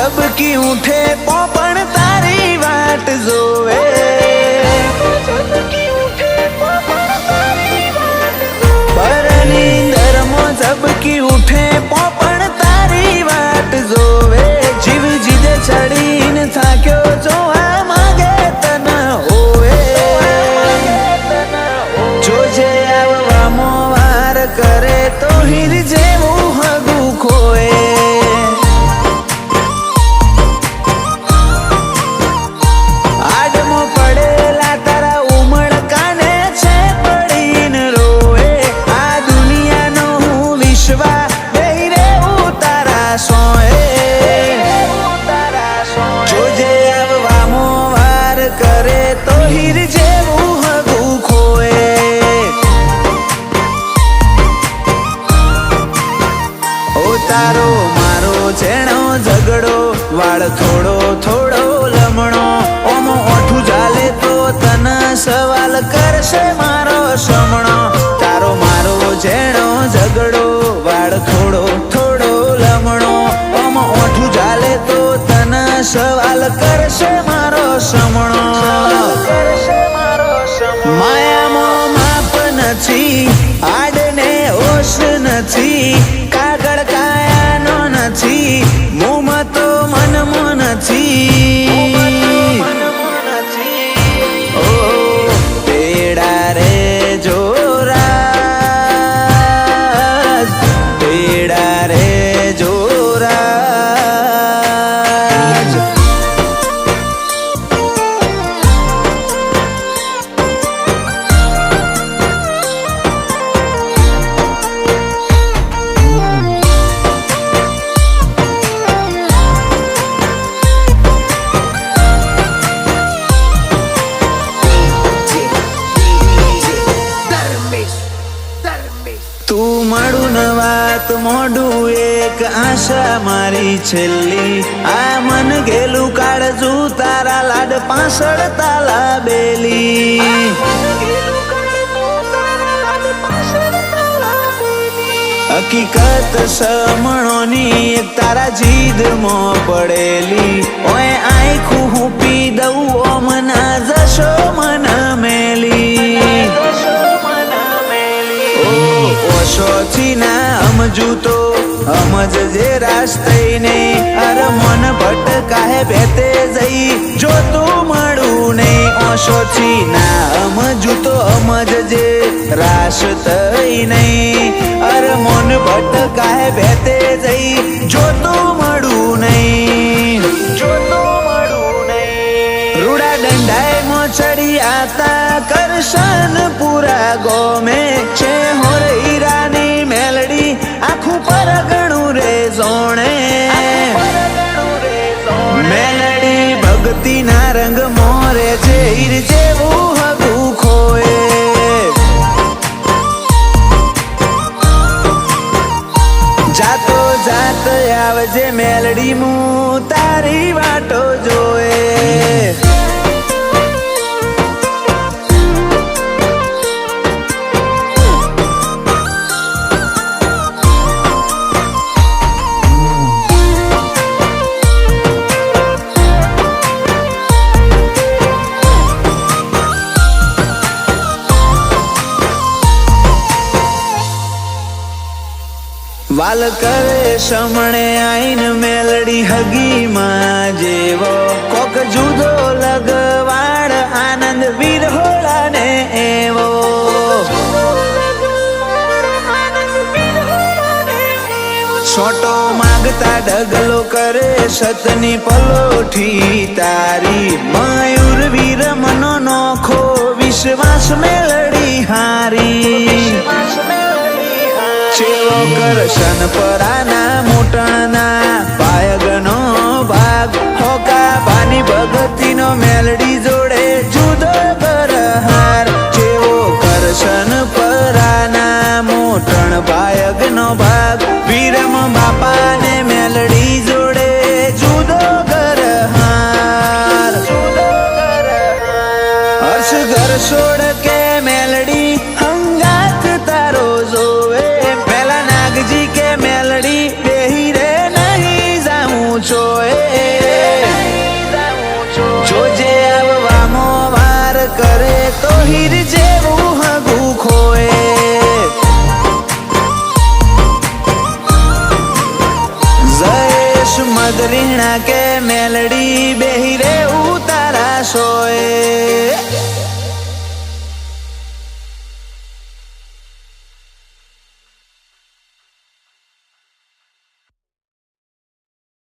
ઝબકી ઉઠે પોપણ તારી વાટ જોવે નીંદરમાં ઝબકી ઉઠે પોપણ તારી વાટ જોવે જીવ જીદે ચડીને થાક્યો જોવા માંગે તને હોવે જોજે આવવાનો વાર કરે તો હીર જેવું હગું ખોએ આડમો પડેલા તારા ઉમળકાને છે પડીને રોવે આ દુનિયાનો હું વિશ્વા બેહી રેવું તારા સોએ જોજે આવવાનો વાર કરે તો હીર જેવું હગું ખોએ ઓ તારો મારો જેણો ઝઘડો વાળ થોડો થોડો લમણો ઓમો ઓઠું ચાલે તો તને સવાલ કરશે મારો સમણો તારો મારો જેણો ઝઘડો વાળ થોડો થોડો લમણો ઓમો ઓઠું ચાલે તો તને સવાલ કરશે મારો સમણો માયામાં માપ નથી આડને હોશ નથી કાગળ કાયાનો નથી મોંમાં તો મનમાં નથી ઓ તેડા રે જોરાજ તેડા રે જોરાજ તું મળું ન વાત મોઢું એક આશા મારી છેલ્લી આ મન ગેલું કાળજું તારા લાડ પાછળ તાલા બેલી હકીકત સમણોની એક તારા જીદમાં પડેલી ઓય આંખું હું પી દઉં ઓમના જશો મન મેલી ઓશોથી ના સમજું તો સમજ જે રાસ્તઈને અરે મન ભટકાહે બેતે જઈ જો તું મળું નહીં ઓશોથી ના સમજું તો સમજ જે રાસ્તઈ નહીં અરે મન ભટકાહે બેતે જઈ જો તું મળું નહીં રૂડા દંડાએ મોચડી આતા કરશન પૂરા ગોમે છે હોર હીરાની મેલડી આખું પરગણું રે જોણે મેલડી ભક્તિના રંગ મોરે છે હીર જેવું હગું ખોએ જાતો જાત આવજે મેલડી મું તારી વાટો જોએ વાલ કરે સમણે આઈન મેલડી હગી માં જેવો કોક જુદો લગવાડ આનંદ વિરહોળા ને એવો છોટો માગતા ડગલો કરે સતની પલોઠી તારી મયુર વીર મનો નોખો વિશ્વાસ મેલડી હારી ચેવો કરશન પરાના મોટણના પાયગનો ભાગ હોકા બાની ભગતીનો મેલડી જોડે જુદો કરહાર ચેવો કરશન પરાના મોટણ પાયગનો ભાગ વીરમ બાપાને મેલડી જોડે જુદો કરહાર હર્ષ ઘર છોડ કે મેલડી હંગાત તારો જોવે મેલડી બેહી રે નહીં જાઉં છો હીર